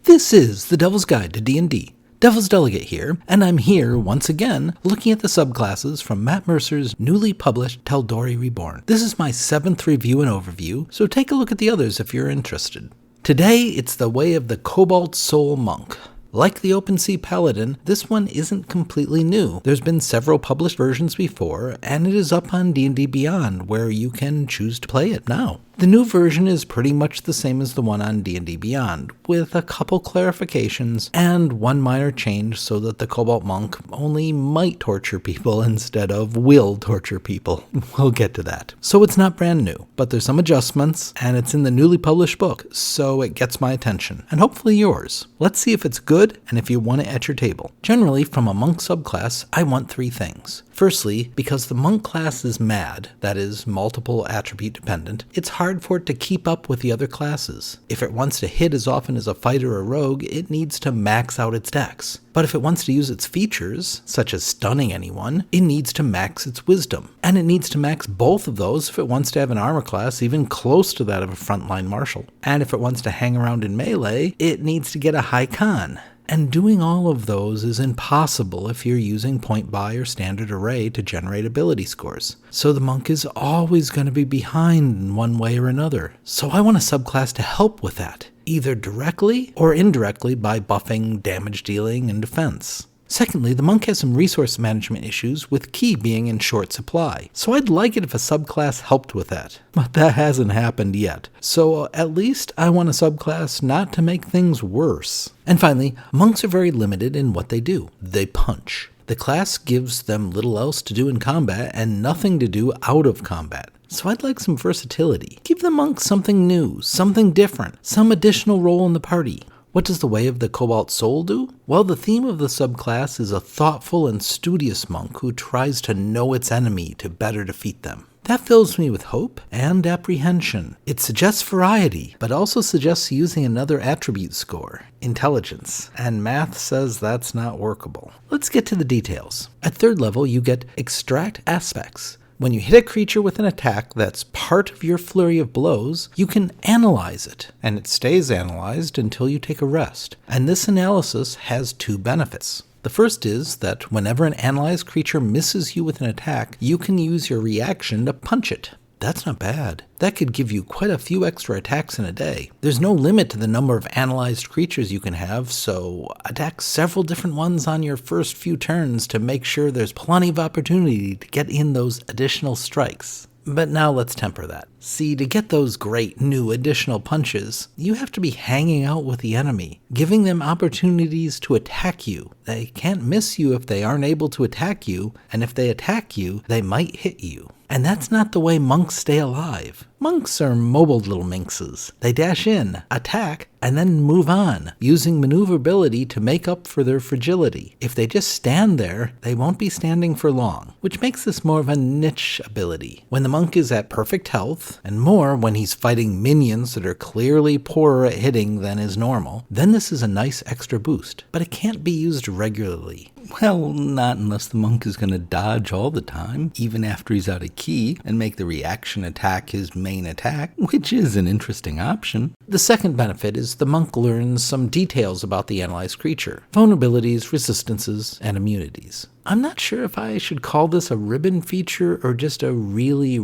This is the Devil's Guide to D&D. Devil's Delegate here, and I'm here once again looking at the subclasses from Matt Mercer's newly published Tal'Dorei Reborn. This is my 7th review and overview, so take a look at the others if you're interested. Today, it's the way of the Cobalt Soul monk. Like the Open Sea Paladin, this one isn't completely new. There's been several published versions before, and it is up on D&D Beyond, where you can choose to play it now. The new version is pretty much the same as the one on D&D Beyond, with a couple clarifications and one minor change so that the Cobalt Monk only might torture people instead of will torture people. We'll get to that. So it's not brand new, but there's some adjustments, and it's in the newly published book, so it gets my attention, and hopefully yours. Let's see if it's good and if you want it at your table. Generally, from a monk subclass, I want 3 things. Firstly, because the monk class is mad, that is, multiple attribute dependent, it's hard for it to keep up with the other classes. If it wants to hit as often as a fighter or rogue, it needs to max out its dex. But if it wants to use its features, such as stunning anyone, it needs to max its wisdom. And it needs to max both of those if it wants to have an armor class even close to that of a frontline martial. And if it wants to hang around in melee, it needs to get a high con. And doing all of those is impossible if you're using point buy or standard array to generate ability scores. So the monk is always going to be behind in one way or another. So I want a subclass to help with that, either directly or indirectly by buffing damage dealing and defense. Secondly, the monk has some resource management issues with ki being in short supply, so I'd like it if a subclass helped with that. But that hasn't happened yet, so at least I want a subclass not to make things worse. And finally, monks are very limited in what they do. They punch. The class gives them little else to do in combat and nothing to do out of combat. So I'd like some versatility. Give the monk something new, something different, some additional role in the party. What does the way of the Cobalt Soul do? Well, the theme of the subclass is a thoughtful and studious monk who tries to know its enemy to better defeat them. That fills me with hope and apprehension. It suggests variety, but also suggests using another attribute score, intelligence, and math says that's not workable. Let's get to the details. At 3rd level, you get extract aspects. When you hit a creature with an attack that's part of your flurry of blows, you can analyze it, and it stays analyzed until you take a rest. And this analysis has 2 benefits. The first is that whenever an analyzed creature misses you with an attack, you can use your reaction to punch it. That's not bad. That could give you quite a few extra attacks in a day. There's no limit to the number of analyzed creatures you can have, so attack several different ones on your first few turns to make sure there's plenty of opportunity to get in those additional strikes. But now let's temper that. See, to get those great new additional punches, you have to be hanging out with the enemy, giving them opportunities to attack you. They can't miss you if they aren't able to attack you, and if they attack you, they might hit you. And that's not the way monks stay alive. Monks are mobile little minxes. They dash in, attack, and then move on, using maneuverability to make up for their fragility. If they just stand there, they won't be standing for long, which makes this more of a niche ability. When the monk is at perfect health, and more when he's fighting minions that are clearly poorer at hitting than is normal, then this is a nice extra boost. But it can't be used regularly. Well, not unless the monk is going to dodge all the time, even after he's out of ki, and make the reaction attack his main attack, which is an interesting option. The second benefit is the monk learns some details about the analyzed creature: vulnerabilities, resistances, and immunities. I'm not sure if I should call this a ribbon feature or just a really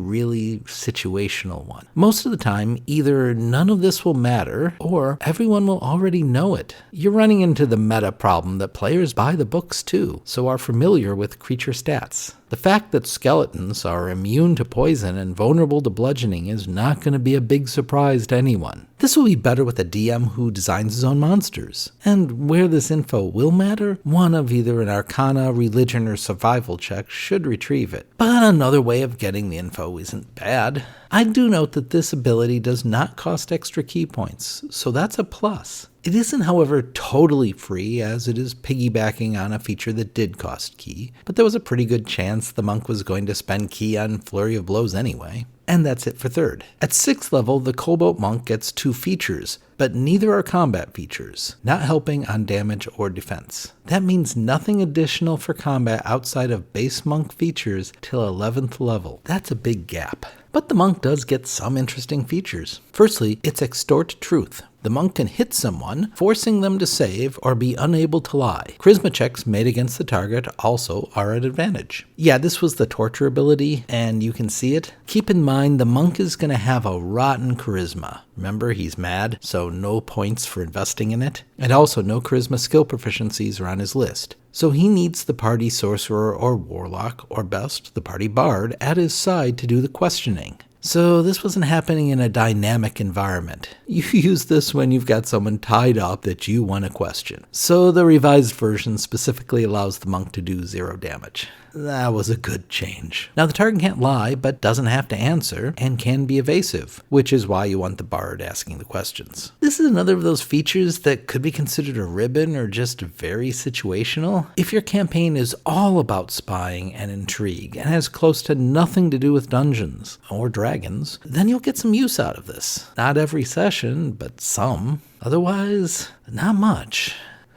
situational one. Most of the time, either none of this will matter or everyone will already know it. You're running into the meta problem that players buy the books too, so are familiar with creature stats. The fact that skeletons are immune to poison and vulnerable to bludgeoning is not going to be a big surprise to anyone. This will be better with a DM who designs his own monsters. And where this info will matter, one of either an Arcana, Religion, or Survival check should retrieve it. But another way of getting the info isn't bad. I do note that this ability does not cost extra key points, so that's a plus. It isn't, however, totally free, as it is piggybacking on a feature that did cost ki, but there was a pretty good chance the monk was going to spend ki on Flurry of Blows anyway. And that's it for 3rd. At 6th level, the Cobalt Monk gets 2 features, but neither are combat features, not helping on damage or defense. That means nothing additional for combat outside of base monk features till 11th level. That's a big gap. But the monk does get some interesting features. Firstly, it's Extort Truth. The monk can hit someone, forcing them to save or be unable to lie. Charisma checks made against the target also are at advantage. Yeah, this was the torture ability, and you can see it. Keep in mind, the monk is going to have a rotten charisma. Remember, he's mad, so no points for investing in it. And also, no charisma skill proficiencies are on his list. So he needs the party sorcerer or warlock, or best, the party bard, at his side to do the questioning. So this wasn't happening in a dynamic environment. You use this when you've got someone tied up that you want to question. So the revised version specifically allows the monk to do 0 damage. That was a good change. Now the target can't lie, but doesn't have to answer, and can be evasive, which is why you want the bard asking the questions. This is another of those features that could be considered a ribbon or just very situational. If your campaign is all about spying and intrigue, and has close to nothing to do with dungeons or dragons, then you'll get some use out of this. Not every session, but some. Otherwise, not much.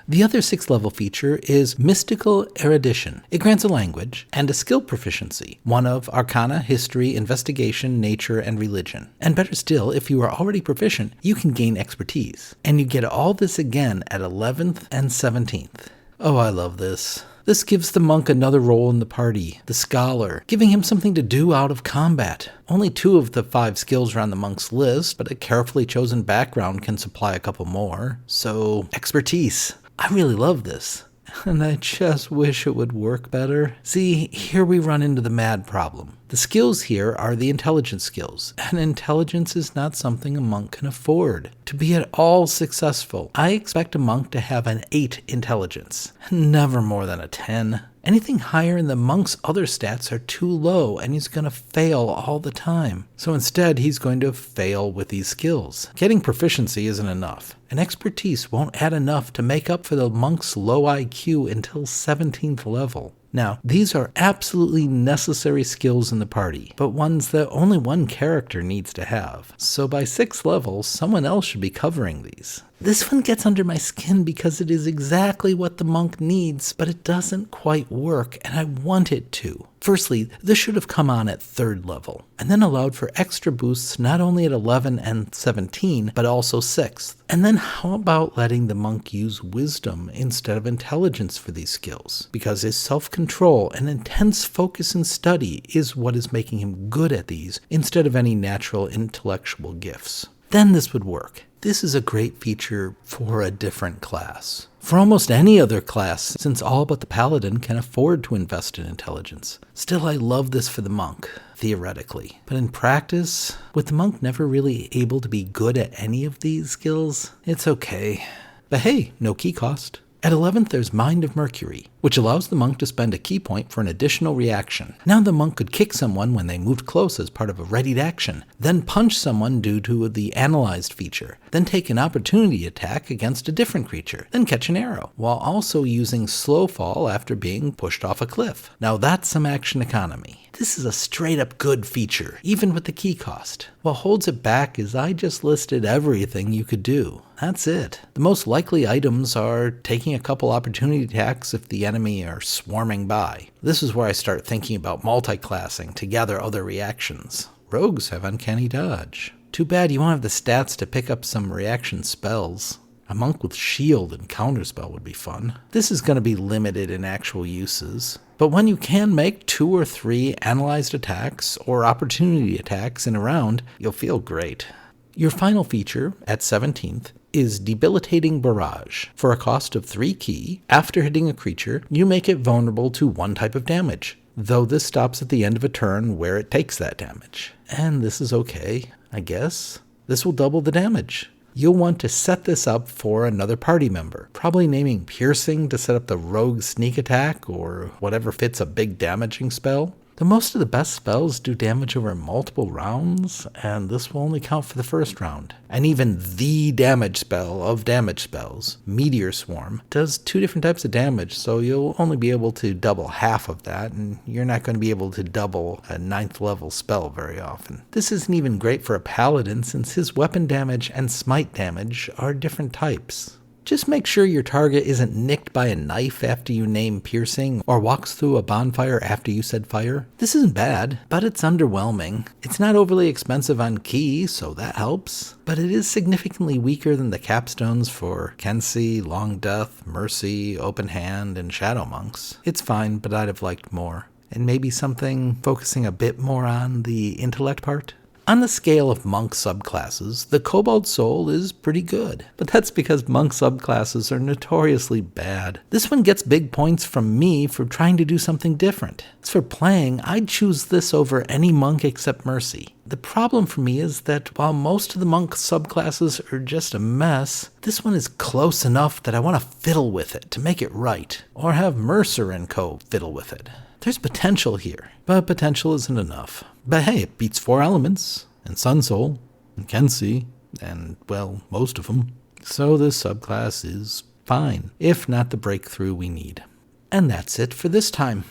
The other 6th level feature is Mystical Erudition. It grants a language and a skill proficiency, one of Arcana, History, Investigation, Nature, and Religion. And better still, if you are already proficient, you can gain expertise. And you get all this again at 11th and 17th. Oh, I love this. This gives the monk another role in the party, the scholar, giving him something to do out of combat. Only 2 of the 5 skills are on the monk's list, but a carefully chosen background can supply a couple more. So, expertise. I really love this, and I just wish it would work better. See, here we run into the mad problem. The skills here are the intelligence skills, and intelligence is not something a monk can afford. To be at all successful, I expect a monk to have an 8 intelligence, never more than a 10. Anything higher in the monk's other stats are too low, and he's going to fail all the time. So instead, he's going to fail with these skills. Getting proficiency isn't enough, and expertise won't add enough to make up for the monk's low IQ until 17th level. Now, these are absolutely necessary skills in the party, but ones that only one character needs to have. So by 6th level, someone else should be covering these. This one gets under my skin because it is exactly what the monk needs, but it doesn't quite work, and I want it to. Firstly, this should have come on at 3rd level, and then allowed for extra boosts not only at 11 and 17, but also 6th. And then how about letting the monk use wisdom instead of intelligence for these skills? Because his self-control and intense focus and study is what is making him good at these, instead of any natural intellectual gifts. Then this would work. This is a great feature for a different class. For almost any other class, since all but the paladin can afford to invest in intelligence. Still, I love this for the monk, theoretically. But in practice, with the monk never really able to be good at any of these skills, it's okay. But hey, no key cost. At 11th, there's Mind of Mercury, which allows the monk to spend a key point for an additional reaction. Now the monk could kick someone when they moved close as part of a readied action, then punch someone due to the Analyzed feature, then take an opportunity attack against a different creature, then catch an arrow, while also using Slow Fall after being pushed off a cliff. Now that's some action economy. This is a straight up good feature, even with the key cost. What holds it back is I just listed everything you could do. That's it. The most likely items are taking a couple opportunity attacks if the enemy are swarming by. This is where I start thinking about multi-classing to gather other reactions. Rogues have uncanny dodge. Too bad you won't have the stats to pick up some reaction spells. A monk with shield and counterspell would be fun. This is going to be limited in actual uses. But when you can make 2 or 3 analyzed attacks or opportunity attacks in a round, you'll feel great. Your final feature, at 17th, is Debilitating Barrage. For a cost of 3 key, after hitting a creature, you make it vulnerable to 1 type of damage, though this stops at the end of a turn where it takes that damage. And this is okay, I guess. This will double the damage. You'll want to set this up for another party member, probably naming Piercing to set up the rogue sneak attack or whatever fits a big damaging spell. Though most of the best spells do damage over multiple rounds, and this will only count for the first round. And even the damage spell of damage spells, Meteor Swarm, does 2 different types of damage, so you'll only be able to double half of that, and you're not going to be able to double a 9th level spell very often. This isn't even great for a paladin since his weapon damage and smite damage are different types. Just make sure your target isn't nicked by a knife after you name piercing, or walks through a bonfire after you said fire. This isn't bad, but it's underwhelming. It's not overly expensive on key, so that helps, but it is significantly weaker than the capstones for Kensi, Long Death, Mercy, Open Hand, and Shadow Monks. It's fine, but I'd have liked more. And maybe something focusing a bit more on the intellect part. On the scale of monk subclasses, the Cobalt Soul is pretty good, but that's because monk subclasses are notoriously bad. This one gets big points from me for trying to do something different. As for playing, I'd choose this over any monk except Mercy. The problem for me is that while most of the monk subclasses are just a mess, this one is close enough that I want to fiddle with it to make it right, or have Mercer and co. fiddle with it. There's potential here, but potential isn't enough. But hey, it beats 4 elements, and Sun Soul, and Kensi, and, well, most of them. So this subclass is fine, if not the breakthrough we need. And that's it for this time.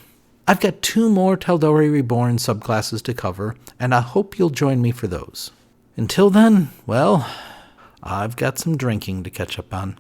I've got 2 more Tal'Dorei Reborn subclasses to cover, and I hope you'll join me for those. Until then, well, I've got some drinking to catch up on.